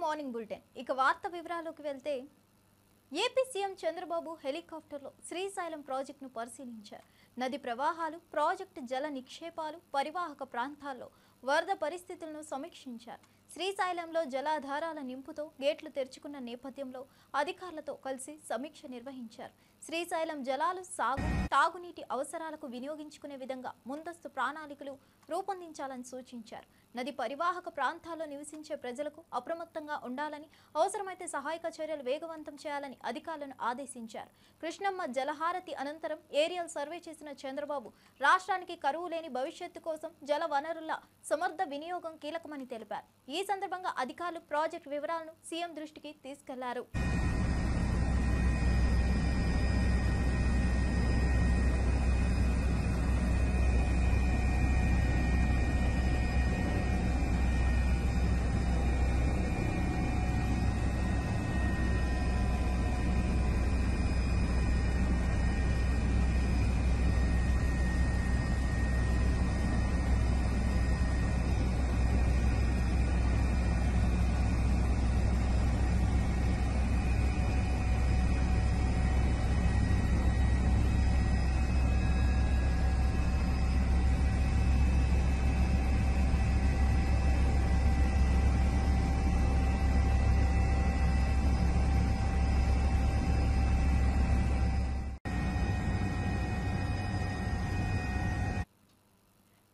Morning bulletin ఇక వార్త వివరాల్లోకి వెళ్తే ఏపీ సీఎం చంద్రబాబు హెలికాప్టర్లో శ్రీశైలం ప్రాజెక్టును పరిశీలించారు. నది ప్రవాహాలు, ప్రాజెక్టు జల నిక్షేపాలు, పరివాహక ప్రాంతాల్లో వరద పరిస్థితులను సమీక్షించారు. శ్రీశైలంలో జలాధారాల నింపుతో గేట్లు తెరుచుకున్న నేపథ్యంలో అధికారులతో కలిసి సమీక్ష నిర్వహించారు. శ్రీశైలం జలాలు సాగు, తాగునీటి అవసరాలకు వినియోగించుకునే విధంగా ముందస్తు ప్రణాళికలు రూపొందించాలని సూచించారు. నది పరివాహక ప్రాంతాల్లో నివసించే ప్రజలకు అప్రమత్తంగా ఉండాలని, అవసరమైతే సహాయక చర్యలు వేగవంతం చేయాలని అధికారులను ఆదేశించారు. కృష్ణమ్మ జలహారతి అనంతరం ఏరియల్ సర్వే చేసిన చంద్రబాబు రాష్ట్రానికి కరువు లేని భవిష్యత్తు కోసం జల వనరుల సమర్థ వినియోగం కీలకమని తెలిపారు. ఈ సందర్భంగా అధికారులు ప్రాజెక్టు వివరాలను సీఎం దృష్టికి తీసుకెళ్లారు.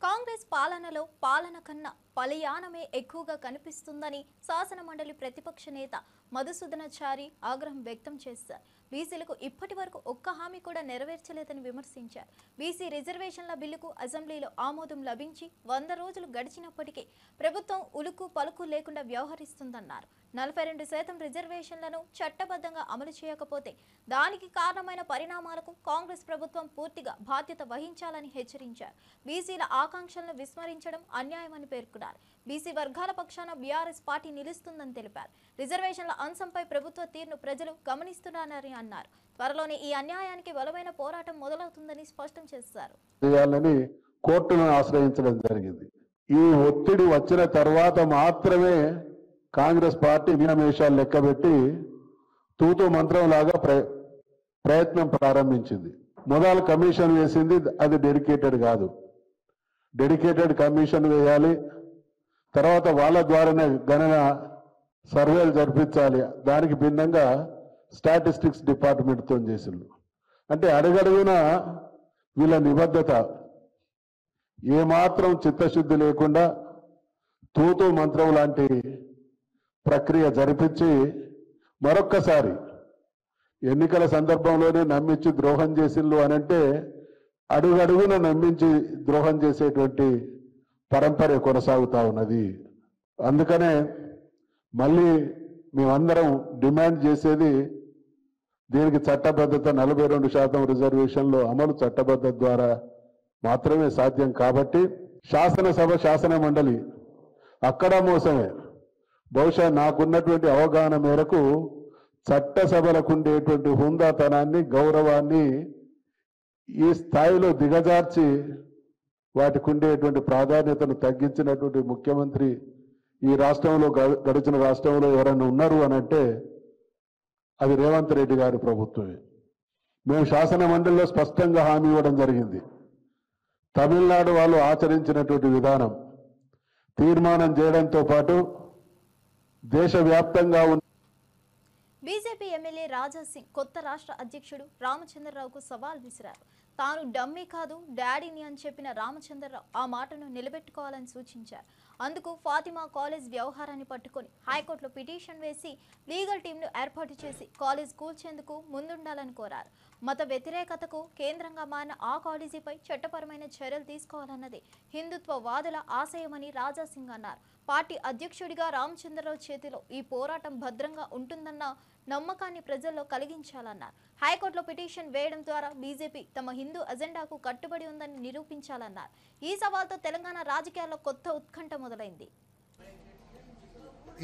కాంగ్రెస్ పాలనలో పాలన కన్నా పలయానమే ఎక్కువగా కనిపిస్తుందని శాసన మండలి ప్రతిపక్ష నేత మధుసూదనాచారి ఆగ్రహం వ్యక్తం చేశారు. బీసీలకు ఇప్పటి వరకు ఒక్క హామీ కూడా నెరవేర్చలేదని విమర్శించారు. బీసీ రిజర్వేషన్ల బిల్లుకు అసెంబ్లీలో ఆమోదం లభించి 100 రోజులు గడిచినప్పటికీ ప్రభుత్వం ఉలుకు పలుకు లేకుండా వ్యవహరిస్తుందన్నారు. 42% రిజర్వేషన్లను చట్టబద్ధంగా అమలు చేయకపోతే దానికి కారణమైన పరిణామాలకు కాంగ్రెస్ ప్రభుత్వం పూర్తిగా బాధ్యత వహించాలని హెచ్చరించారు. బీసీల ఆకాంక్షలను విస్మరించడం అన్యాయమని పేర్కొన్నారు. బీసీ వర్గాల పక్షాన బీఆర్ఎస్ పార్టీ నిలుస్తుందని తెలిపారు. రిజర్వేషన్ల అంశంపై ప్రభుత్వ తీరును ప్రజలు గమనిస్తున్నారని అన్నారు. త్వరలోనే ఈ అన్యాయానికి బలమైన పోరాటం మొదలవుతుందని స్పష్టం చేశారు. కోర్టును ఆశ్రయించడం జరిగింది. ఈ ఒత్తిడి వచ్చిన తర్వాత మాత్రమే కాంగ్రెస్ పార్టీ మీనమేషాలు లెక్కబెట్టి తూతూ మంత్రం లాగా ప్రయత్నం ప్రారంభించింది. మొదలు కమిషన్ వేసింది, అది డెడికేటెడ్ కాదు. డెడికేటెడ్ కమిషన్ వేయాలి, తర్వాత వాళ్ళ ద్వారానే గణన సర్వేలు జరిపించాలి. దానికి భిన్నంగా స్టాటిస్టిక్స్ డిపార్ట్మెంట్తో చేసిండు. అంటే అడుగడుగున వీళ్ళ నిబద్ధత, ఏమాత్రం చిత్తశుద్ధి లేకుండా తూతూ మంత్రం లాంటి ప్రక్రియ జరిపించి మరొక్కసారి ఎన్నికల సందర్భంలోనే నమ్మించి ద్రోహం చేసిండ్రు అనంటే అడుగడుగున నమ్మించి ద్రోహం చేసేటువంటి పరంపర కొనసాగుతా ఉన్నది. అందుకనే మళ్ళీ మేమందరం డిమాండ్ చేసేది దీనికి చట్టబద్ధత 42% రిజర్వేషన్లో అమలు చట్టబద్ధత ద్వారా మాత్రమే సాధ్యం. కాబట్టి శాసనసభ, శాసన మండలి అక్కడ మోసమే. బహుశా నాకున్నటువంటి అవగాహన మేరకు చట్టసభలకు ఉండేటువంటి హుందాతనాన్ని, గౌరవాన్ని ఈ స్థాయిలో దిగజార్చి వాటికి ఉండేటువంటి ప్రాధాన్యతను తగ్గించినటువంటి ముఖ్యమంత్రి ఈ రాష్ట్రంలో, గడిచిన రాష్ట్రంలో ఎవరైనా ఉన్నారు అని అంటే అది రేవంత్ రెడ్డి గారి ప్రభుత్వమే. మేము శాసన మండలిలో స్పష్టంగా హామీ ఇవ్వడం జరిగింది. తమిళనాడు వాళ్ళు ఆచరించినటువంటి విధానం తీర్మానం చేయడంతో పాటు దేశవ్యాప్తంగా ఉన్న బీజేపీ ఎమ్మెల్యే రాజా సింగ్ కొత్త రాష్ట్ర అధ్యక్షుడు రామచంద్రరావుకు సవాల్ విసిరారు. తాను డమ్మీ కాదు డాడీని అని చెప్పిన రామచంద్రరావు ఆ మాటను నిలబెట్టుకోవాలని సూచించారు. అందుకు ఫాతిమా కాలేజ్ వ్యవహారాన్ని పట్టుకొని హైకోర్టులో పిటిషన్ వేసి లీగల్ టీంను ఏర్పాటు చేసి కాలేజ్ కూల్చేందుకు ముందుండాలని కోరారు. మత వ్యతిరేకతకు కేంద్రంగా మారిన ఆ కాలేజీపై చట్టపరమైన చర్యలు తీసుకోవాలన్నది హిందుత్వ వాదుల ఆశయమని రాజా సింగ్ అన్నారు. పార్టీ అధ్యక్షుడిగా రామచంద్రరావు చేతిలో ఈ పోరాటం భద్రంగా ఉంటుందన్న నమ్మకాన్ని ప్రజల్లో కలిగించాలన్నారు. హైకోర్టులో పిటిషన్ వేయడం ద్వారా బీజేపీ తమ హిందూ అజెండాకు కట్టుబడి ఉందని నిరూపించాలన్నారు. ఈ సవాల్తో తెలంగాణ రాజకీయాల్లో కొత్త ఉత్కంఠ మొదలైంది.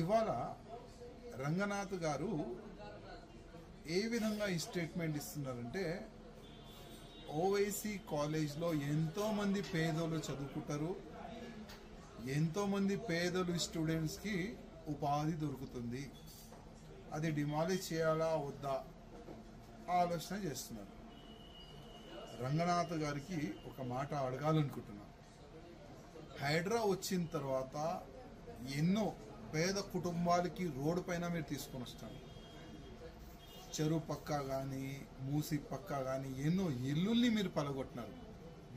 ఇవాళ రంగనాథ్ గారు ఏ విధంగా ఈ స్టేట్మెంట్ ఇస్తున్నారంటే, ఓవైసీ కాలేజ్లో ఎంతోమంది పేదలు చదువుకుంటారు, ఎంతోమంది పేదలు స్టూడెంట్స్కి ఉపాధి దొరుకుతుంది, అది డిమాలిష్ చేయాలా వద్దా ఆలోచన చేస్తున్నారు. రంగనాథ్ గారికి ఒక మాట అడగాలనుకుంటున్నా. హైడ్రా వచ్చిన తర్వాత ఎన్నో పేద కుటుంబాలకి రోడ్డు పైన మీరు తీసుకొని వస్తారు. చెరువు పక్క కానీ మూసి పక్క కానీ ఎన్నో ఇల్లుల్ని మీరు పలగొట్టినారు,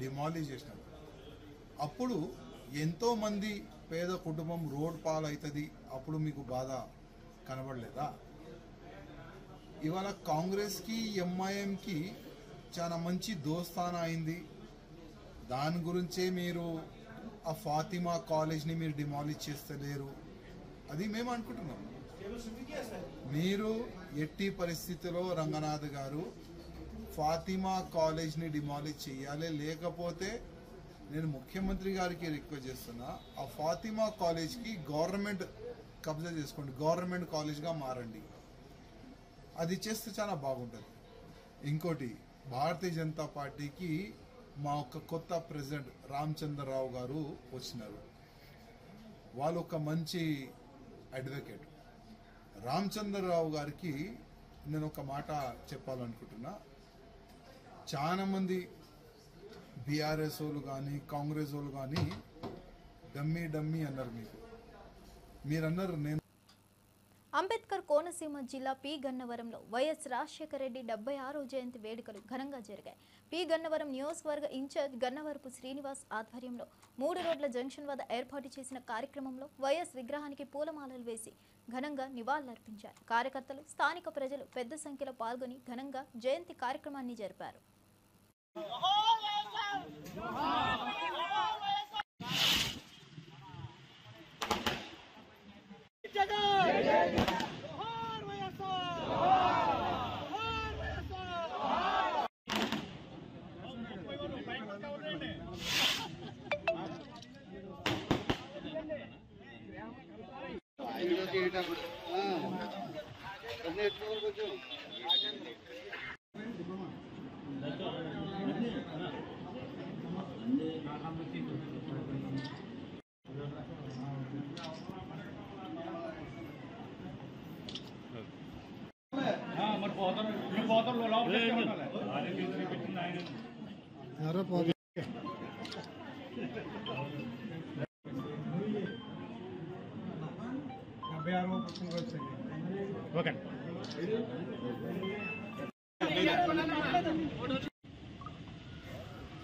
డిమాలిష్ చేసినారు. అప్పుడు ఎంతోమంది పేద కుటుంబం రోడ్ పాలవుతుంది, అప్పుడు మీకు బాధ కనబడలేదా? ఇవాళ కాంగ్రెస్కి ఎంఐఎంకి చాలా మంచి దోస్తానా అయింది. దాని గురించే మీరు ఆ ఫాతిమా కాలేజ్ని మీరు డిమాలిష్ చేస్తలేరు, అది మేము అనుకుంటున్నాం. మీరు ఎట్టి పరిస్థితిలో రంగనాథ్ గారు ఫాతిమా కాలేజ్ని డిమాలిష్ చేయాలి, లేకపోతే నేను ముఖ్యమంత్రి గారికి రిక్వెస్ట్ చేస్తున్నా, ఆ ఫాతిమా కాలేజ్కి గవర్నమెంట్ కబ్జా చేసుకోండి, గవర్నమెంట్ కాలేజ్గా మారండి. అది చేస్తే చాలా బాగుంటుంది. ఇంకోటి, భారతీయ జనతా పార్టీకి మా ఒక కొత్త ప్రెసిడెంట్ రామచంద్రరావు గారు వచ్చినారు. వాళ్ళు ఒక మంచి అడ్వకేట్. రామచంద్రరావు గారికి నేను ఒక మాట చెప్పాలనుకుంటున్నా. చాలా మంది బీఆర్ఎస్ వాళ్ళు కానీ కాంగ్రెస్ వాళ్ళు కానీ డమ్మీ డమ్మీ అన్నారు. మీరన్నారు. నేను అంబేద్కర్ కోనసీమ జిల్లా పి గన్నవరంలో వైఎస్ రాజశేఖర రెడ్డి 76వ జయంతి వేడుకలు ఘనంగా జరిగాయి. పి గన్నవరం నియోజకవర్గ ఇన్ఛార్జ్ గన్నవరపు శ్రీనివాస్ ఆధ్వర్యంలో 3 రోడ్ల జంక్షన్ వద్ద ఏర్పాటు చేసిన కార్యక్రమంలో వైఎస్ విగ్రహానికి పూలమాలలు వేసి ఘనంగా నివాళులర్పించారు. కార్యకర్తలు, స్థానిక ప్రజలు పెద్ద సంఖ్యలో పాల్గొని ఘనంగా జయంతి కార్యక్రమాన్ని జరిపారు.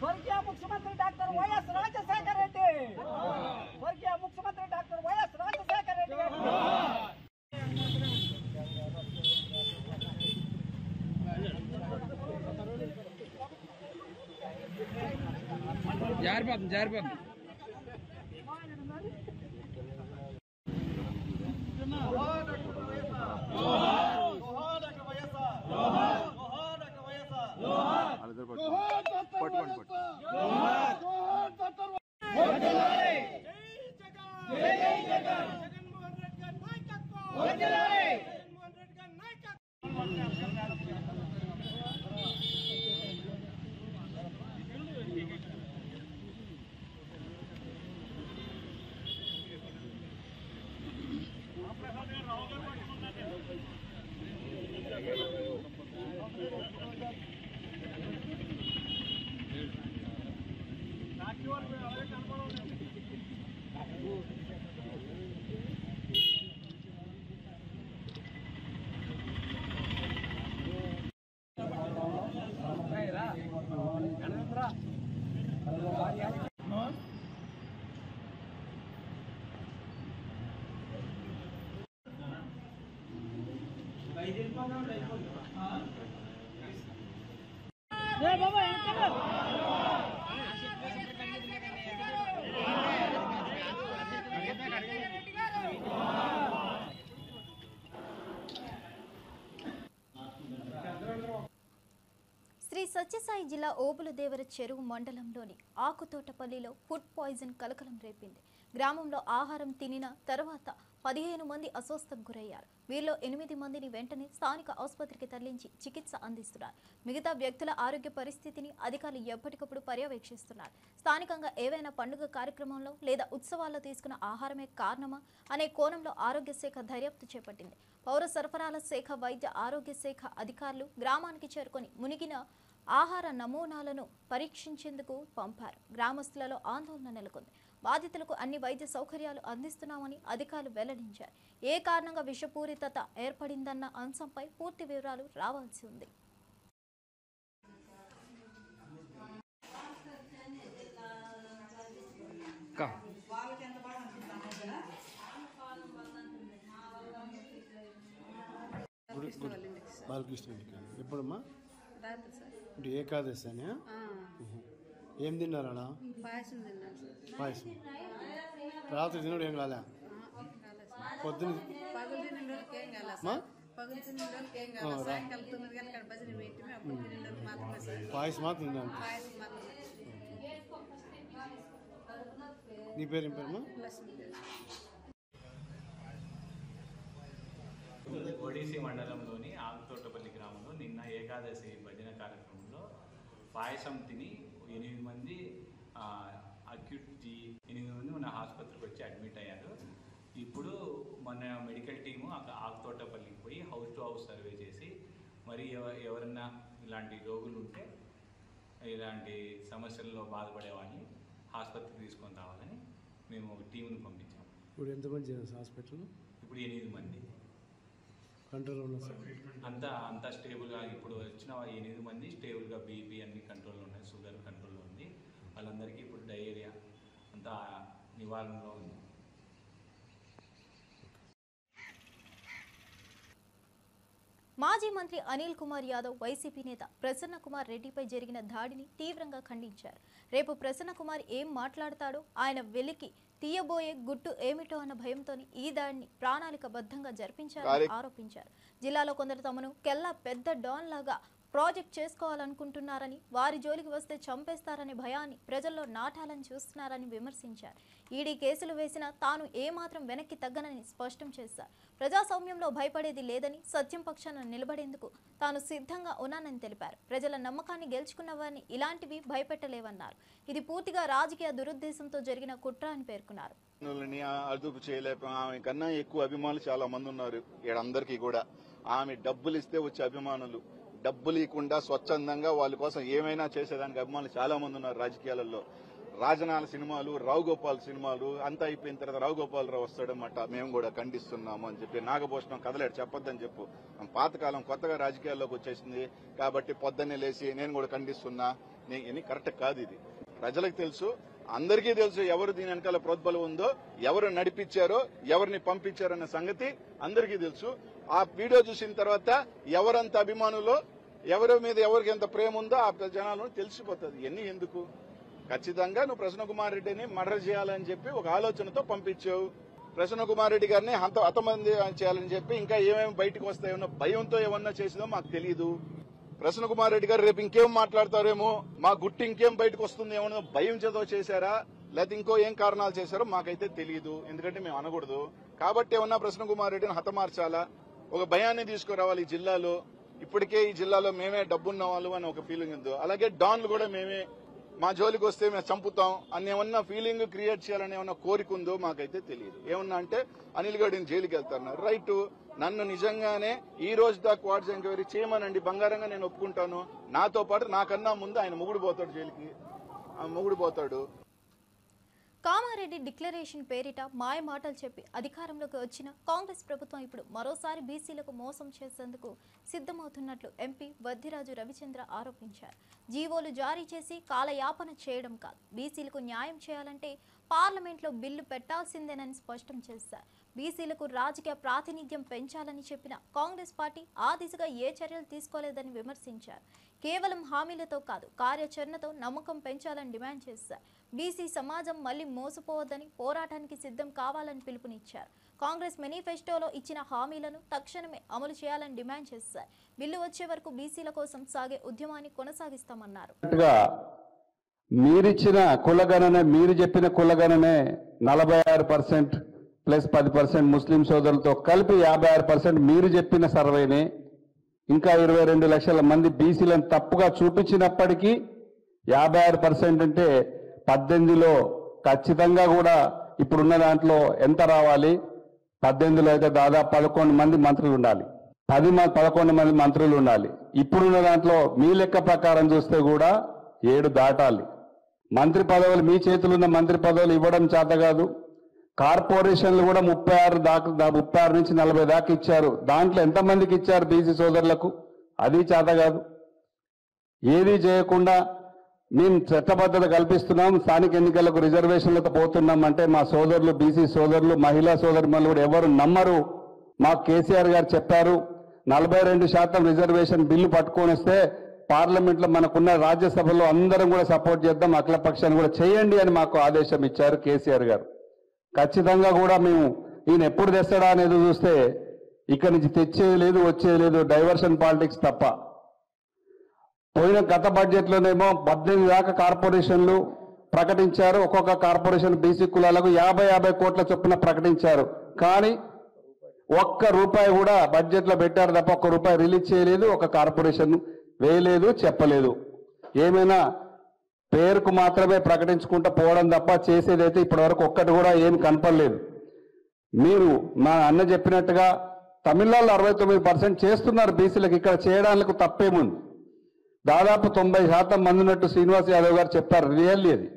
స్వర్గీయ ముఖ్యమంత్రి డాక్టర్ వైఎస్ రాజశేఖర రెడ్డి, స్వర్గీయ ముఖ్యమంత్రి డాక్టర్ వైఎస్ రాజశేఖర రెడ్డి గారు. జారిపోతుంది. శ్రీ సత్యసాయి జిల్లా ఓబులదేవర చెరువు మండలంలోని ఆకుతోటపల్లిలో ఫుడ్ పాయిజన్ కలకలం రేపింది. గ్రామంలో ఆహారం తినిన తర్వాత 15 మంది అస్వస్థతకు గురయ్యారు. వీరిలో 8 మందిని వెంటనే స్థానిక ఆసుపత్రికి తరలించి చికిత్స అందిస్తున్నారు. మిగతా వ్యక్తుల ఆరోగ్య పరిస్థితిని అధికారులు ఎప్పటికప్పుడు పర్యవేక్షిస్తున్నారు. స్థానికంగా ఏవైనా పండుగ కార్యక్రమంలో లేదా ఉత్సవాల్లో తీసుకున్న ఆహారమే కారణమా అనే కోణంలో ఆరోగ్య శాఖ దర్యాప్తు చేపట్టింది. పౌర సరఫరాల శాఖ, వైద్య ఆరోగ్య శాఖ అధికారులు గ్రామానికి చేరుకొని మునిగిన ఆహార నమూనాలను పరీక్షించేందుకు పంపారు. గ్రామస్తులలో ఆందోళన నెలకొంది. బాధితులకు అన్ని వైద్య సౌకర్యాలు అందిస్తున్నామని అధికారులు వెల్లడించారు. ఏ కారణంగా విషపూరితత ఏర్పడిందన్న అంశంపై పూర్తి వివరాలు రావాల్సి ఉంది. బాలకృష్ణ ఎప్పుడమ్మా అంటే ఏకాదశి అని ఏం తిన్నారు అలా? పాయసం. రాత్రి తినడు ఏం కాలే? పొద్దున పాయసం మాత్రం తిన్నాను. నీ పేరు ఏం పేరమ్మా? ఒడిసి మండలంలోని ఆకుతోటపల్లి గ్రామంలో నిన్న ఏకాదశి భజన కార్యక్రమంలో పాయసం తిని 8 మంది అక్యూట్ 8 మంది మన ఆసుపత్రికి వచ్చి అడ్మిట్ అయ్యారు. ఇప్పుడు మన మెడికల్ టీము ఆకుతోటపల్లికి పోయి హౌస్ టు హౌస్ సర్వే చేసి మరి ఎవరన్నా ఇలాంటి రోగులు ఉంటే ఇలాంటి సమస్యల్లో బాధపడే వాళ్ళని ఆసుపత్రికి తీసుకొని రావాలని మేము ఒక టీంను పంపించాము. ఇప్పుడు ఎంతమంది హాస్పిటల్? ఇప్పుడు 8 మంది కంట్రోల్లో ఉన్నారు సార్. అంతా స్టేబుల్గా ఇప్పుడు వచ్చిన 8 మంది స్టేబుల్గా బీపీ అన్ని కంట్రోల్లో ఉన్నాయి, షుగర్ కంట్రోల్లో ఉంది. వాళ్ళందరికీ ఇప్పుడు డయేరియా అంతా నివారణలో ఉంది. మాజీ మంత్రి అనిల్ కుమార్ యాదవ్ వైసీపీ నేత ప్రసన్న కుమార్ రెడ్డిపై జరిగిన దాడిని తీవ్రంగా ఖండించారు. రేపు ప్రసన్న కుమార్ ఏం మాట్లాడతాడో, ఆయన వెలికి తీయబోయే గుట్టు ఏమిటో అన్న భయంతోని ఈ దాడిని ప్రణాళికబద్ధంగా జరిపించారని ఆరోపించారు. జిల్లాలో కొందరు తమను కెల్లా పెద్ద డాన్ లాగా ప్రాజెక్ట్ చేసుకోవాలనుకుంటున్నారని, వారి జోలికి వస్తే చంపేస్తారనే భయాన్ని ప్రజల్లో నాటాలని చూస్తున్నారని విమర్శించారు. ఈడీ కేసులు వేసినా తాను ఏమాత్రం వెనక్కి తగ్గనని స్పష్టం చేశారు. ప్రజాస్వామ్యంలో భయపడేది లేదని, సత్యం పక్షాన నిలబడేందుకు తాను సిద్ధంగా ఉన్నానని తెలిపారు. ప్రజల నమ్మకాన్ని గెలుచుకున్న వారిని ఇలాంటివి భయపెట్టలేవన్నారు. ఇది పూర్తిగా రాజకీయ దురుద్దేశంతో జరిగిన కుట్ర అని పేర్కొన్నారు. అదుపు చేయలేకపోయాం. ఆమె కన్నా ఎక్కువ అభిమానులు చాలా మంది ఉన్నారు అందరికీ కూడా. ఆమె డబ్బులు ఇస్తే వచ్చే అభిమానులు, డబ్బులు ఇవ్వకుండా స్వచ్ఛందంగా వాళ్ళ కోసం ఏమైనా చేసేదానికి అభిమానులు చాలా మంది ఉన్నారు రాజకీయాలలో. రాజనాల సినిమాలు, రావు గోపాల్ సినిమాలు అంతా అయిపోయిన తర్వాత రావు గోపాలరావు వస్తాడన్నమాట, మేము కూడా ఖండిస్తున్నాము అని చెప్పి. నాగభూషణం కదలేడు, చెప్పొద్దని చెప్పు. పాతకాలం కొత్తగా రాజకీయాల్లోకి వచ్చేసింది కాబట్టి పొద్దున్నే లేచి నేను కూడా ఖండిస్తున్నా, ఇది కరెక్ట్ కాదు. ఇది ప్రజలకు తెలుసు, అందరికీ తెలుసు ఎవరు దీని వెనకాల ప్రోద్బలం ఉందో, ఎవరు నడిపించారో, ఎవరిని పంపించారన్న సంగతి అందరికీ తెలుసు. ఆ వీడియో చూసిన తర్వాత ఎవరంత అభిమానులో, ఎవరి మీద ఎవరికి ఎంత ప్రేమ ఉందో ఆ జనాలను తెలిసిపోతుంది. ఇవన్నీ ఎందుకు? ఖచ్చితంగా నువ్వు ప్రసన్న కుమార్ రెడ్డిని మర్డర్ చేయాలని చెప్పి ఒక ఆలోచనతో పంపించావు. ప్రసన్న కుమార్ రెడ్డి గారిని హతమంది చేయాలని చెప్పి ఇంకా ఏమేమి బయటకు వస్తాయో భయంతో ఏమన్నా చేసిందో మాకు తెలియదు. ప్రసన్న కుమార్ రెడ్డి గారు రేపు ఇంకేం మాట్లాడతారేమో, మా గుట్టి ఇంకేం బయటకు వస్తుంది ఏమన్నా భయం చేతో చేశారా, లేకపోతే ఇంకో ఏం కారణాలు చేశారో మాకైతే తెలియదు. ఎందుకంటే మేము అనకూడదు కాబట్టి. ఏమన్నా ప్రసన్న కుమార్ రెడ్డిని హతమార్చాలా, ఒక భయాన్ని తీసుకురావాలి ఈ జిల్లాలో. ఇప్పటికే ఈ జిల్లాలో మేమే డబ్బున్న వాళ్ళు అని ఒక ఫీలింగ్ ఉంది. అలాగే డాన్లు కూడా మేమే, మా జోలికి వస్తే మేము చంపుతాం అని ఏమన్నా ఫీలింగ్ క్రియేట్ చేయాలని ఏమన్నా కోరిక ఉందో మాకైతే తెలియదు. ఏమన్నా అంటే అనిల్ గౌడ్ని జైలుకి వెళ్తారు, రైట్. నన్ను నిజంగానే ఈ రోజు దాకా క్వార్టర్స్ ఎంక్వైరీ చేయమనండి, బంగారంగా నేను ఒప్పుకుంటాను. నాతో పాటు నాకన్నా ముందు ఆయన మొగుడు పోతాడు జైలుకి, మొగుడు పోతాడు. కామారెడ్డి డిక్లరేషన్ పేరిట మాయ మాటలు చెప్పి అధికారంలోకి వచ్చిన కాంగ్రెస్ ప్రభుత్వం ఇప్పుడు మరోసారి బీసీలకు మోసం చేసేందుకు సిద్ధమవుతున్నట్లు ఎంపీ వద్దిరాజు రవిచంద్ర ఆరోపించారు. జీవోలు జారీ చేసి కాలయాపన చేయడం కాదు, బీసీలకు న్యాయం చేయాలంటే పార్లమెంట్లో బిల్లు పెట్టాల్సిందేనని స్పష్టం చేశారు. బీసీలకు రాజకీయ ప్రాతినిధ్యం పెంచాలని చెప్పిన కాంగ్రెస్ పార్టీ ఆ దిశగా ఏ చర్యలు తీసుకోలేదని విమర్శించారు. కేవలం హామీలతో కాదు, కార్యాచరణతో నమ్మకం పెంచాలని డిమాండ్ చేశారు. బీసీ సమాజం మళ్లీ మోసపోవద్దని, పోరాటానికి సిద్ధం కావాలని పిలుపునిచ్చారు. కాంగ్రెస్ మేనిఫెస్టోలో ఇచ్చిన హామీలను తక్షణమే అమలు చేయాలని డిమాండ్ చేశారు. బిల్లు వచ్చే వరకు బీసీల కోసం సాగే ఉద్యమాన్ని కొనసాగిస్తామన్నారు. మీరిచ్చిన కులగణనే, మీరు చెప్పిన కులగణనే 46% ప్లస్ 10% ముస్లిం సోదరులతో కలిపి 56% మీరు చెప్పిన సర్వేనే. ఇంకా 22 లక్షల మంది బీసీలను తప్పుగా చూపించినప్పటికీ 56% అంటే 18లో ఖచ్చితంగా కూడా ఇప్పుడున్న దాంట్లో ఎంత రావాలి? 18లో అయితే దాదాపు 11 మంది మంత్రులు ఉండాలి, 11 మంది మంత్రులు ఉండాలి. ఇప్పుడున్న దాంట్లో మీ లెక్క ప్రకారం చూస్తే కూడా 7 దాటాలి. మంత్రి పదవులు మీ చేతులు ఉన్న మంత్రి పదవులు ఇవ్వడం చేత కాదు. కార్పొరేషన్లు కూడా 36 నుంచి 40 దాకా ఇచ్చారు. దాంట్లో ఎంతమందికి ఇచ్చారు బీసీ సోదరులకు? అది చేత కాదు. ఏది చేయకుండా మేము చట్టబద్ధత కల్పిస్తున్నాం, స్థానిక ఎన్నికలకు రిజర్వేషన్లతో పోతున్నాం అంటే మా సోదరులు, బీసీ సోదరులు, మహిళా సోదరులు కూడా ఎవరు నమ్మరు. మాకు కేసీఆర్ గారు చెప్పారు 42% రిజర్వేషన్ బిల్లు పట్టుకొని వస్తే పార్లమెంట్లో మనకున్న రాజ్యసభలో అందరం కూడా సపోర్ట్ చేద్దాం, అఖిలపక్షాన్ని కూడా చేయండి అని మాకు ఆదేశం ఇచ్చారు కేసీఆర్ గారు. ఖచ్చితంగా కూడా మేము ఈయన ఎప్పుడు తెస్తాడా అనేది చూస్తే ఇక్కడి నుంచి తెచ్చేది లేదు, వచ్చేది లేదు, డైవర్షన్ పాలిటిక్స్ తప్ప. పోయిన గత బడ్జెట్లోనేమో 18 దాకా కార్పొరేషన్లు ప్రకటించారు. ఒక్కొక్క కార్పొరేషన్ బీసీ కులాలకు 50 కోట్ల చొప్పున ప్రకటించారు. కానీ ఒక్క రూపాయి కూడా బడ్జెట్లో పెట్టారు తప్ప ఒక్క రూపాయి రిలీజ్ చేయలేదు, ఒక కార్పొరేషన్ వేయలేదు, చెప్పలేదు. ఏమైనా పేరుకు మాత్రమే ప్రకటించుకుంటూ పోవడం తప్ప చేసేదైతే ఇప్పటివరకు ఒక్కటి కూడా ఏం కనపడలేదు. మీరు మా అన్న చెప్పినట్టుగా తమిళనాడులో 69% చేస్తున్నారు బీసీలకు, ఇక్కడ చేయడానికి తప్పేముంది? దాదాపు 90% మంది ఉన్నట్టు శ్రీనివాస్ యాదవ్ గారు చెప్పారు. రియల్లీ అది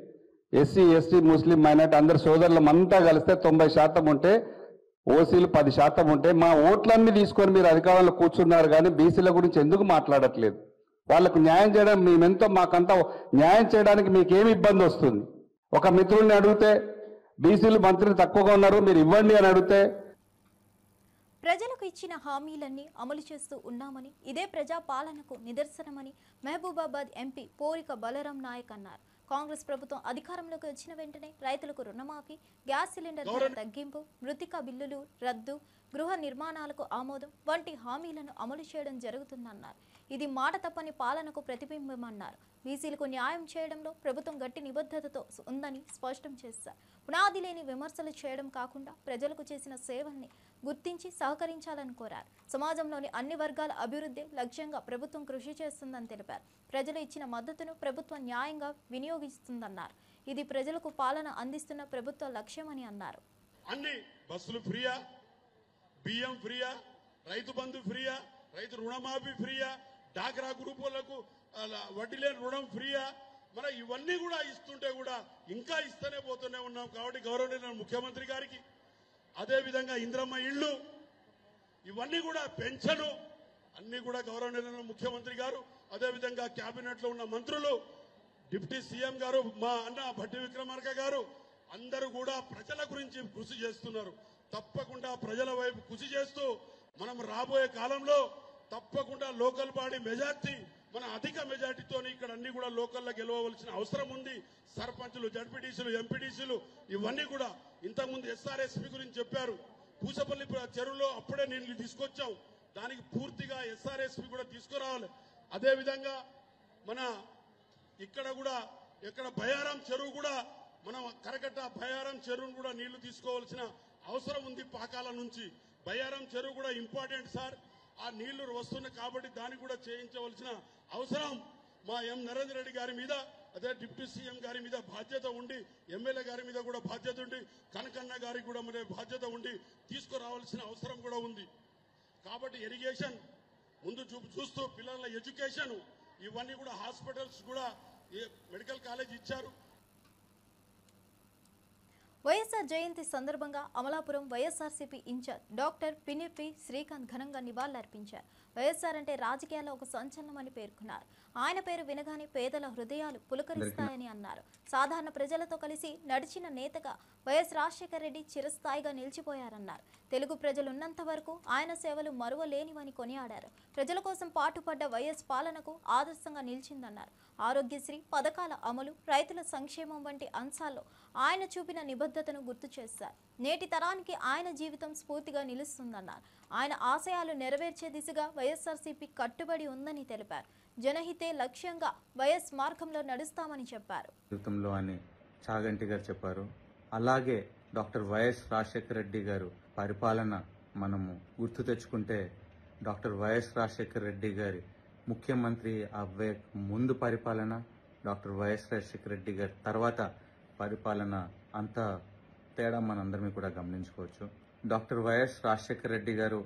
ఎస్సీ, ఎస్టీ, ముస్లిం, మైనార్టీ అందరు సోదరులం అంతా కలిస్తే 90% ఉంటే, ఓసీలు 10% ఉంటే, మా ఓట్లన్నీ తీసుకొని మీరు అధికారంలో కూర్చున్నారు. కానీ బీసీల గురించి ఎందుకు మాట్లాడట్లేదు? వాళ్ళకు న్యాయం చేయడం మేమెంతో, మాకంతా న్యాయం చేయడానికి మీకేమి ఇబ్బంది వస్తుంది? ఒక మిత్రుల్ని అడిగితే బీసీలు మంత్రులు తక్కువగా ఉన్నారు మీరు ఇవ్వండి అని అడిగితే, ప్రజలకు ఇచ్చిన హామీలన్నీ అమలు చేస్తూ ఉన్నామని, ఇదే ప్రజా పాలనకు నిదర్శనమని మహబూబాబాద్ ఎంపీ పోరిక బలరాం నాయక్ అన్నారు. కాంగ్రెస్ ప్రభుత్వం అధికారంలోకి వచ్చిన వెంటనే రైతులకు రుణమాఫీ, గ్యాస్ సిలిండర్ ధర తగ్గింపు, మృతికా బిల్లులు రద్దు, గృహ నిర్మాణాలకు ఆమోదం వంటి హామీలను అమలు చేయడం జరుగుతుందన్నారు. ఇది మాట తప్పని పాలనకు ప్రతిబింబమన్నారు. బీసీలకు న్యాయం చేయడంలో ప్రభుత్వం గట్టి నిబద్ధతతో ఉందని స్పష్టం చేశారు. పునాది లేని విమర్శలు చేయడం కాకుండా ప్రజలకు చేసిన సేవల్ని గుర్తించి సహకరించాలని కోరారు. సమాజంలోని అన్ని వర్గాల అభివృద్ధి లక్ష్యంగా ప్రభుత్వం కృషి చేస్తుందని తెలిపారు. ప్రజలు ఇచ్చిన మద్దతును ప్రభుత్వం న్యాయంగా వినియోగిస్తుందన్నారు. ఇది ప్రజలకు పాలన అందిస్తున్న ప్రభుత్వ లక్ష్యమని అన్నారు. అన్ని బస్సులు ఫ్రీయా, బియ్యం ఫ్రీయా, రైతు బంధు ఫ్రీయా, రైతు రుణమాఫీ ఫ్రీయా, డాక్రా గ్రూపులకు వడ్డీ లేని రుణం ఫ్రీయా, మన ఇవన్నీ కూడా ఇస్తుంటే కూడా ఇంకా ఇస్తూనే పోతూనే ఉన్నాం. కాబట్టి గౌరవనీయ ముఖ్యమంత్రి గారికి, అదేవిధంగా ఇంద్రమ్మ ఇళ్ళు, ఇవన్నీ కూడా పెన్షను అన్ని కూడా గౌరవనీయ ముఖ్యమంత్రి గారు, అదేవిధంగా కేబినెట్ లో ఉన్న మంత్రులు, డిప్యూటీ సీఎం గారు, మా అన్న భట్టి విక్రమార్క గారు అందరూ కూడా ప్రజల గురించి కృషి చేస్తున్నారు. తప్పకుండా ప్రజల వైపు కృషి చేస్తూ మనం రాబోయే కాలంలో తప్పకుండా లోకల్ బాడీ మెజార్టీ, మన అధిక మెజార్టీతో ఇక్కడ అన్ని కూడా లోకల్లో గెలవవలసిన అవసరం ఉంది. సర్పంచులు, జడ్పీటీసీలు, ఎంపీటీసీలు ఇవన్నీ కూడా ఇంతకుముందు ఎస్ఆర్ఎస్పీ గురించి చెప్పారు. పూసపల్లి చెరువులో అప్పుడే నీళ్లు తీసుకొచ్చాం, దానికి పూర్తిగా ఎస్ఆర్ఎస్పీ కూడా తీసుకురావాలి. అదేవిధంగా మన ఇక్కడ కూడా ఎక్కడ బయారం చెరువు కూడా మనం కరకట్ట బయారం చెరువును కూడా నీళ్లు తీసుకోవాల్సిన అవసరం ఉంది. పాకాల నుంచి బయారం చెరువు కూడా ఇంపార్టెంట్ సార్. ఆ నీళ్లు వస్తున్నాయి కాబట్టి దాన్ని కూడా చేయించవలసిన అవసరం మా ఎం నరేంద్ర రెడ్డి గారి మీద, అదే డిప్యూటీ సీఎం గారి మీద బాధ్యత ఉండి, ఎమ్మెల్యే గారి మీద కూడా బాధ్యత ఉండి, కనకన్న గారికి కూడా మరి బాధ్యత ఉండి తీసుకురావాల్సిన అవసరం కూడా ఉంది. కాబట్టి ఇరిగేషన్ ముందు చూస్తూ పిల్లల ఎడ్యుకేషన్ ఇవన్నీ కూడా హాస్పిటల్స్ కూడా మెడికల్ కాలేజ్ ఇచ్చారు. వైఎస్ఆర్ జయంతి సందర్భంగా అమలాపురం వైఎస్ఆర్సీపీ ఇన్ఛార్జ్ డాక్టర్ పినిపి శ్రీకాంత్ ఘనంగా నివాళులర్పించారు. వైఎస్ఆర్ అంటే రాజకీయాల్లో ఒక సంచలనమని పేర్కొన్నారు. ఆయన పేరు వినగానే పేదల హృదయాలు పులకరిస్తాయని అన్నారు. సాధారణ ప్రజలతో కలిసి నడిచిన నేతగా వైఎస్ రాజశేఖర రెడ్డి చిరస్థాయిగా నిలిచిపోయారన్నారు. తెలుగు ప్రజలున్నంత వరకు ఆయన సేవలు మరువలేనివని కొనియాడారు. ప్రజల కోసం పాటుపడ్డ వైఎస్ పాలనకు ఆదర్శంగా నిలిచిందన్నారు. ఆరోగ్యశ్రీ పథకాల అమలు, రైతుల సంక్షేమం వంటి అంశాల్లో ఆయన చూపిన నిబద్ధతను గుర్తు చేశారు. నేటి తరానికి ఆయన జీవితం స్ఫూర్తిగా నిలుస్తుందన్నారు. ఆయన ఆశయాలు నెరవేర్చే దిశగా వైఎస్ఆర్సీపీ కట్టుబడి ఉందని తెలిపారు. జనహితే లక్ష్యంగా వైఎస్ మార్గంలో నడుస్తామని చెప్పారు. జీవితంలో అని చాగంటి గారు చెప్పారు. అలాగే డాక్టర్ వైఎస్ రాజశేఖర రెడ్డి గారు పరిపాలన మనము గుర్తు తెచ్చుకుంటే డాక్టర్ వైఎస్ రాజశేఖర రెడ్డి గారి ముఖ్యమంత్రి అవ్వే ముందు పరిపాలన, డాక్టర్ వైఎస్ రాజశేఖర రెడ్డి గారి తర్వాత పరిపాలన అంత తేడా మనందరినీ కూడా గమనించుకోవచ్చు. డాక్టర్ వైఎస్ రాజశేఖర రెడ్డి గారు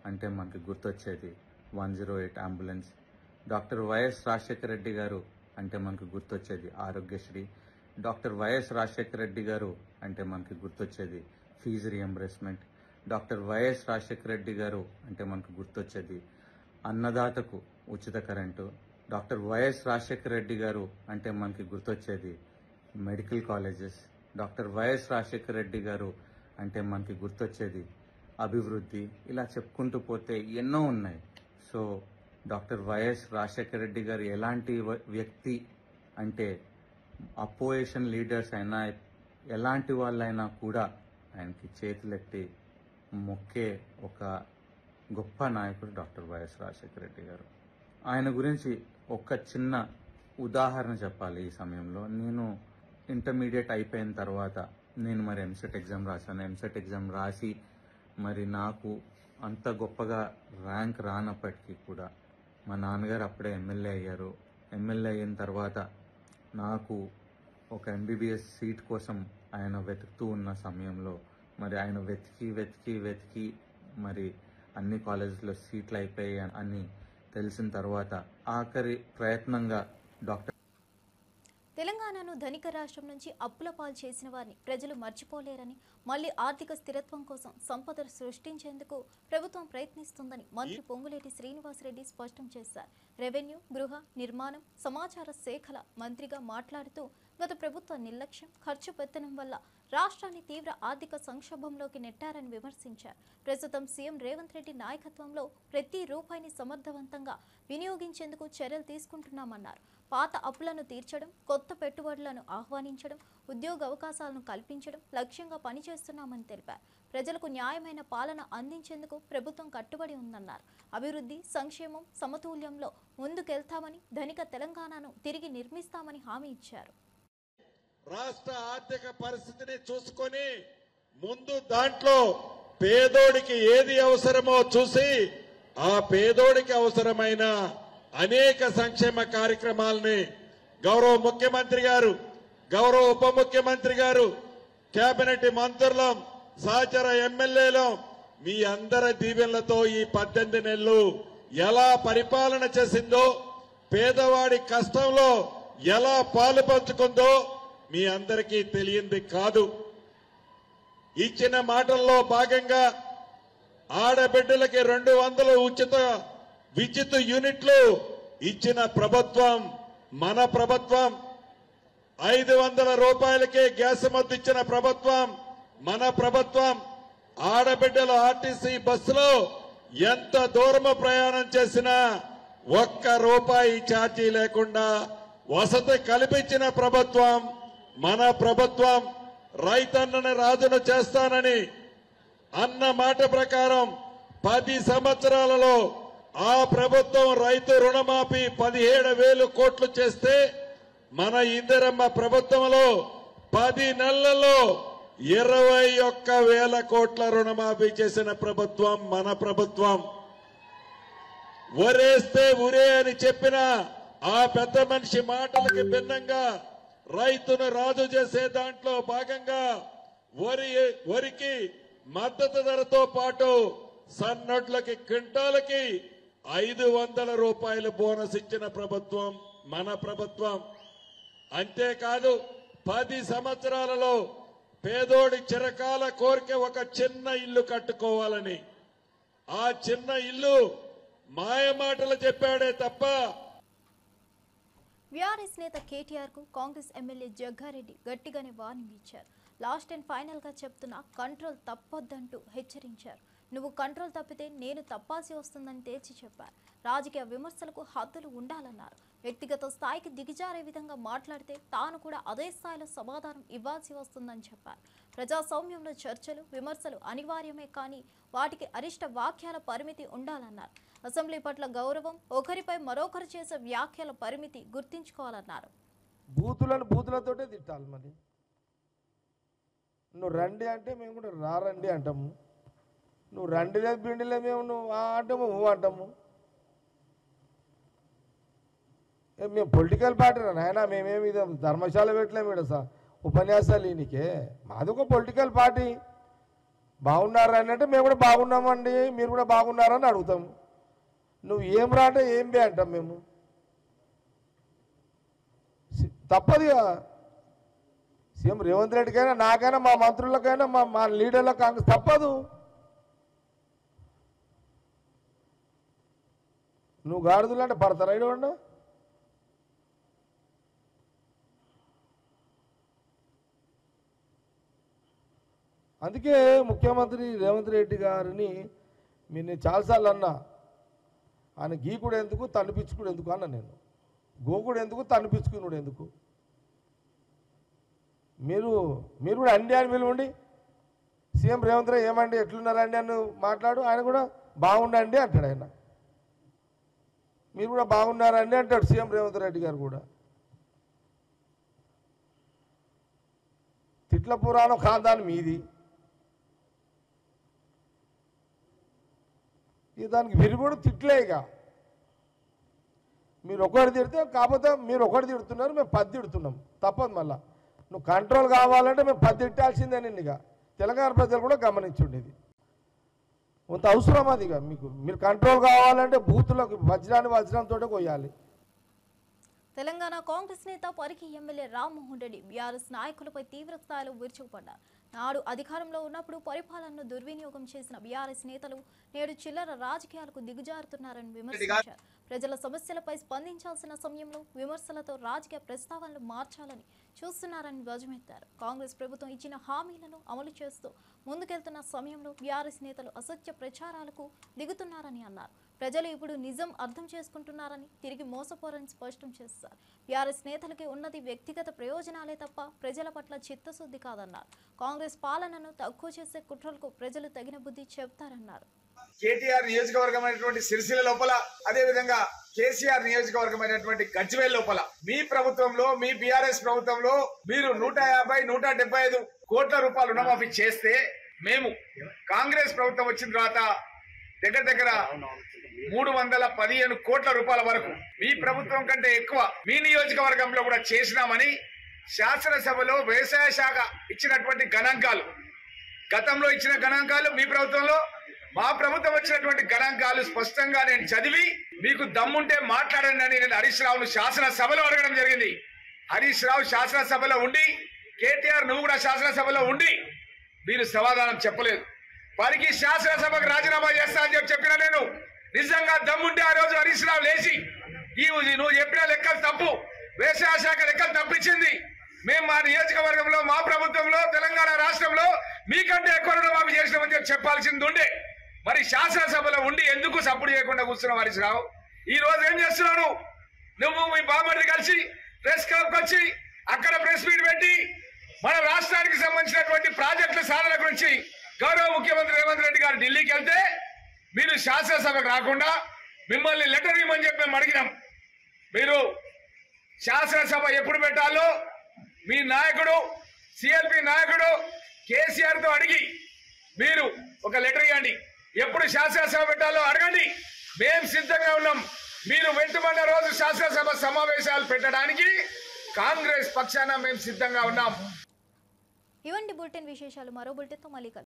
అంటే మనకి గుర్తొచ్చేది 108 అంబులెన్స్. డాక్టర్ వైఎస్ రాజశేఖర రెడ్డి గారు అంటే మనకు గుర్తొచ్చేది ఆరోగ్యశ్రీ. డాక్టర్ వైఎస్ రాజశేఖర రెడ్డి గారు అంటే మనకి గుర్తొచ్చేది fees reimbursement. Doctor YS Rajasekhara Reddy గారు అంటే మనకు గుర్తొచ్చేది అన్నదాతకు ఉచిత కరెంటు. డాక్టర్ వైఎస్ రాజశేఖర రెడ్డి గారు అంటే మనకి గుర్తొచ్చేది medical colleges. Doctor YS Rajasekhara Reddy గారు అంటే మనకి గుర్తొచ్చేది అభివృద్ధి. ఇలా చెప్పుకుంటూ పోతే ఎన్నో ఉన్నాయి. సో డాక్టర్ వైఎస్ రాజశేఖర రెడ్డి గారు ఎలాంటి వ్యక్తి అంటే అపోజిషన్ లీడర్స్ అయినా ఎలాంటి వాళ్ళైనా కూడా ఆయనకి చేతులెత్తి మొక్కే ఒక గొప్ప నాయకుడు డాక్టర్ వైఎస్ రాజశేఖర రెడ్డి గారు. ఆయన గురించి ఒక చిన్న ఉదాహరణ చెప్పాలి ఈ సమయంలో. నేను ఇంటర్మీడియట్ అయిపోయిన తర్వాత నేను మరి ఎంసెట్ ఎగ్జామ్ రాశాను. ఎంసెట్ ఎగ్జామ్ రాసి మరి నాకు అంత గొప్పగా ర్యాంక్ రానప్పటికీ కూడా మా నాన్నగారు అప్పుడే ఎమ్మెల్యే అయ్యారు. ఎమ్మెల్యే అయిన తర్వాత నాకు ఒక ఎంబీబీఎస్ సీట్ కోసం ఆయన వెతుకుతూ ఉన్న సమయంలో మరి ఆయన వెతికి మరి అన్ని కాలేజెస్లో సీట్లు అయిపోయాయి అని తెలిసిన తర్వాత ఆఖరి ప్రయత్నంగా డాక్టర్ తెలంగాణను ధనిక రాష్ట్రం నుంచి అప్పుల పాలు చేసిన వారిని ప్రజలు మర్చిపోలేరని, మళ్లీ ఆర్థిక స్థిరత్వం కోసం సంపదను సృష్టించేందుకు ప్రభుత్వం ప్రయత్నిస్తుందని మంత్రి పొంగులేటి శ్రీనివాసరెడ్డి స్పష్టం చేశారు. రెవెన్యూ, గృహ నిర్మాణం, సమాచార శాఖల మంత్రిగా మాట్లాడుతూ గత ప్రభుత్వ నిర్లక్ష్యం, ఖర్చు పెత్తనం వల్ల రాష్ట్రాన్ని తీవ్ర ఆర్థిక సంక్షోభంలోకి నెట్టారని విమర్శించారు. ప్రస్తుతం సీఎం రేవంత్ రెడ్డి నాయకత్వంలో ప్రతి రూపాయిని సమర్థవంతంగా వినియోగించేందుకు చర్యలు తీసుకుంటున్నామన్నారు. పాత అప్పులను తీర్చడం, కొత్త పెట్టుబడులను ఆహ్వానించడం, ఉద్యోగ అవకాశాలను కల్పించడం లక్ష్యంగా పనిచేస్తున్నామని తెలిపారు. ప్రజలకు న్యాయమైన పాలన అందించేందుకు ప్రభుత్వం కట్టుబడి ఉందన్నారు. అభివృద్ధి, సంక్షేమం సమతుల్యంలో ముందుకెళ్తామని, ధనిక తెలంగాణను తిరిగి నిర్మిస్తామని హామీ ఇచ్చారు. రాష్ట్ర ఆర్థిక పరిస్థితిని చూసుకొని ముందు దాంట్లో పేదోడికి ఏది అవసరమో చూసి ఆ పేదోడికి అవసరమైన అనేక సంక్షేమ కార్యక్రమాలని గౌరవ ముఖ్యమంత్రి గారు, గౌరవ ఉప ముఖ్యమంత్రి గారు, కేబినెట్ మంత్రులం, సహచర ఎమ్మెల్యేలం మీ అందరి దీవెనలతో ఈ 18 నెలలు ఎలా పరిపాలన చేసిందో, పేదవాడి కష్టంలో ఎలా పాలు పంచుకుందో మీ అందరికీ తెలియంది కాదు. ఇచ్చిన మాటల్లో భాగంగా ఆడబిడ్డలకి 200 ఉచిత విద్యుత్ యూనిట్లు ఇచ్చిన ప్రభుత్వం మన ప్రభుత్వం. 500 రూపాయలకే గ్యాస్ మద్దతు ఇచ్చిన ప్రభుత్వం మన ప్రభుత్వం. ఆడబిడ్డలు ఆర్టీసీ బస్సులో ఎంత దూరము ప్రయాణం చేసినా ₹1 ఛార్జీ లేకుండా వసతి కల్పించిన ప్రభుత్వం మన ప్రభుత్వం. రైతన్నని రాజును చేస్తానని అన్న మాట ప్రకారం 10 సంవత్సరాలలో ఆ ప్రభుత్వం రైతు రుణమాఫీ 17,000 కోట్లు చేస్తే మన ఇందిరమ్మ ప్రభుత్వంలో 10 నెలలలో 21,000 కోట్ల రుణమాఫీ చేసిన ప్రభుత్వం మన ప్రభుత్వం. ఒరేస్తే ఉరే అని చెప్పిన ఆ పెద్ద మనిషి మాటలకి భిన్నంగా రైతును రాజు చేసే దాంట్లో భాగంగా వరికి మద్దతు ధరతో పాటు సన్నడ్లకి క్వింటాలకి 500 రూపాయలు బోనస్ ఇచ్చిన ప్రభుత్వం మన ప్రభుత్వం. అంతేకాదు 10 సంవత్సరాలలో పేదోడి చిరకాల కోరిక ఒక చిన్న ఇల్లు కట్టుకోవాలని, ఆ చిన్న ఇల్లు మాయమాటలు చెప్పాడే తప్ప. వీఆర్ఎస్ నేత కేటీఆర్ కు కాంగ్రెస్ ఎమ్మెల్యే జగ్గారెడ్డి గట్టిగానే వార్నింగ్ ఇచ్చారు. లాస్ట్ అండ్ ఫైనల్ గా చెప్తున్నా కంట్రోల్ తప్పొద్దంటూ హెచ్చరించారు. నువ్వు కంట్రోల్ తప్పితే నేను తప్పాల్సి వస్తుందని తేల్చి చెప్పారు. రాజకీయ విమర్శలకు హద్దులు ఉండాలన్నారు. వ్యక్తిగత స్థాయికి దిగజారే విధంగా మాట్లాడితే తాను కూడా అదే స్థాయిలో సమాధానం ఇవ్వాల్సి వస్తుందని చెప్పారు. ప్రజాస్వామ్యంలో చర్చలు, విమర్శలు అనివార్యమే, కానీ వాటికి అరిష్ట వాక్యాల పరిమితి ఉండాలన్నారు. అసెంబ్లీ పట్ల గౌరవం, ఒకరిపై మరొకరు చేసే వ్యాఖ్యల పరిమితి గుర్తించుకోవాలన్నారు. బూతులతోటే తిట్టాలి. మరి నువ్వు రండి అంటే మేము కూడా రారండి అంటాము. నువ్వు రండి లేదు పిండిలే మేము నువ్వు అంటాము నువ్వు అంటాము. మేము పొలిటికల్ పార్టీ నాయన, మేమేమి ధర్మశాల పెట్టలేము ఇక్కడ ఉపన్యాసాలు ఈయనకే. మాది ఒక పొలిటికల్ పార్టీ. బాగున్నారా అని అంటే మేము కూడా బాగున్నామండి, మీరు కూడా బాగున్నారని అడుగుతాము. నువ్వు ఏం రా అంటే ఏం బే అంటాం మేము. తప్పదుగా సీఎం రేవంత్ రెడ్డికైనా నాకైనా మా మంత్రులకైనా మా లీడర్లకు కాంగ్రెస్ తప్పదు. నువ్వు గాడిదలు అంటే పడతారా ఇడవండి. అందుకే ముఖ్యమంత్రి రేవంత్ రెడ్డి గారిని నేను చాలాసార్లు అన్నా, ఆయన గీకుడు ఎందుకు తన్నిపించుకుడు ఎందుకు అన్న నేను. గోకుడు ఎందుకు తన్నిపించుకున్నాడు ఎందుకు. మీరు కూడా అండి అని పిలువండి. సీఎం రేవంత్ రెడ్డి ఏమండి ఎట్లున్నారండి అని మాట్లాడు, ఆయన కూడా బాగుండండి అంటాడు. ఆయన మీరు కూడా బాగున్నారండి అంటాడు సీఎం రేవంత్ రెడ్డి గారు కూడా. తిట్ల పురాణం ఖాందాన్ మీది. ఇక దానికి విరుగుడు తిట్లే. ఇక మీరు ఒకటి తిడితే, కాకపోతే మీరు ఒకటి తిడుతున్నారు, మేము 10 తిడుతున్నాం. తప్పదు. మళ్ళా నువ్వు కంట్రోల్ కావాలంటే మేము 10 తిట్టాల్సిందే. నిన్ను ఇక తెలంగాణ ప్రజలు కూడా గమనించండి. ఇది కొంత అవసరం. అది ఇక మీరు కంట్రోల్ కావాలంటే బూతులకు వజ్రంతో కొయ్యాలి. తెలంగాణ కాంగ్రెస్ నేత పరిగి ఎమ్మెల్యే రామ్మోహన్ రెడ్డి బీఆర్ఎస్ నాయకులపై తీవ్ర స్థాయిలో విరుచుకుపడ్డారు. నాడు అధికారంలో ఉన్నప్పుడు పరిపాలనను దుర్వినియోగం చేసిన బీఆర్ఎస్ నేతలు నేడు చిల్లర రాజకీయాలకు దిగజారుతున్నారని విమర్శించారు. ప్రజల సమస్యలపై స్పందించాల్సిన సమయంలో విమర్శలతో రాజకీయ ప్రస్తావనలు మార్చాలని చూస్తున్నారని ధ్వజమెత్తారు. కాంగ్రెస్ ప్రభుత్వం ఇచ్చిన హామీలను అమలు చేస్తూ ముందుకెళ్తున్న సమయంలో బీఆర్ఎస్ నేతలు అసత్య ప్రచారాలకు దిగుతున్నారని అన్నారు. ప్రజలు ఇప్పుడు నిజం అర్థం చేసుకుంటున్నారని, తిరిగి మోసపోరని స్పష్టం చేస్తారు. బీఆర్ఎస్ నేతలకి ఉన్నది వ్యక్తిగత ప్రయోజనాలే తప్ప ప్రజల పట్ల చిత్తశుద్ధి కాదన్నారు. కాంగ్రెస్ పాలనను తక్కువ చేసే కుట్రలకు ప్రజలు తగిన బుద్ధి చెప్తారన్నారు. కేటీఆర్ నియోజకవర్గం అయినటువంటి సిరిసిల్ల లోపల, అదే విధంగా కేసీఆర్ నియోజకవర్గం అయినటువంటి గజ్వేల్ లోపల మీ ప్రభుత్వంలో, మీ బీఆర్ఎస్ ప్రభుత్వంలో మీరు 150-175 కోట్ల రూపాయలు రుణమాఫీ చేస్తే, మేము కాంగ్రెస్ ప్రభుత్వం వచ్చిన తర్వాత దగ్గర 315 కోట్ల రూపాయల వరకు మీ ప్రభుత్వం కంటే ఎక్కువ మీ నియోజకవర్గంలో కూడా చేసినామని శాసనసభలో వ్యవసాయ శాఖ ఇచ్చినటువంటి గణాంకాలు, గతంలో ఇచ్చిన గణాంకాలు, మీ ప్రభుత్వంలో మా ప్రభుత్వం వచ్చినటువంటి గణాంకాలు స్పష్టంగా నేను చదివి మీకు దమ్ముంటే మాట్లాడండి అని నేను హరీష్ రావును శాసనసభలో అడగడం జరిగింది. హరీష్ రావు శాసనసభలో ఉండి, కేటీఆర్ నువ్వు కూడా శాసనసభలో ఉండి మీరు సమాధానం చెప్పలేదు. వారికి శాసనసభకు రాజీనామా చేస్తా అని చెప్పిన నేను నిజంగా దమ్ముంటే ఆ రోజు హరీష్ రావు లేచి నువ్వు చెప్పిన లెక్కలు తప్పు, వ్యవసాయ శాఖ లెక్కలు తప్పించింది, మేము మా నియోజకవర్గంలో, మా ప్రభుత్వంలో, తెలంగాణ రాష్ట్రంలో మీకంటే ఎక్కువ రుణమాఫీ చేసినామని చెప్పాల్సింది ఉండే. మరి శాసనసభలో ఉండి ఎందుకు సపోర్ట్ చేయకుండా కూర్చున్నావు హరీష్ రావు? ఈ రోజు ఏం చేస్తున్నావు? నువ్వు మీ బామ్మర్ది కలిసి ప్రెస్ క్లబ్ వచ్చి అక్కడ ప్రెస్ మీట్ పెట్టి మన రాష్ట్రానికి సంబంధించినటువంటి ప్రాజెక్టుల సాధన గురించి గౌరవ ముఖ్యమంత్రి రేవంత్ రెడ్డి గారు ఢిల్లీకి వెళ్తే మీరు శాసనసభకు రాకుండా మిమ్మల్ని లెటర్ ఇవ్వమని చెప్పి మేము అడిగినాం. మీరు శాసనసభ ఎప్పుడు పెట్టాలో మీ నాయకుడు, సిఎల్పి నాయకుడు కేసీఆర్ తో అడిగి మీరు ఒక లెటర్ ఇవ్వండి. ఎప్పుడు శాసనసభ పెట్టాలో అడగండి, మేము సిద్ధంగా ఉన్నాం. మీరు వెంటబడిన రోజు శాసనసభ సమావేశాలు పెట్టడానికి కాంగ్రెస్ పక్షాన మేము సిద్ధంగా ఉన్నాం. ఇవండి బులెటిన్ విశేషాలు. మరో బులెటిన్తో మళ్ళీ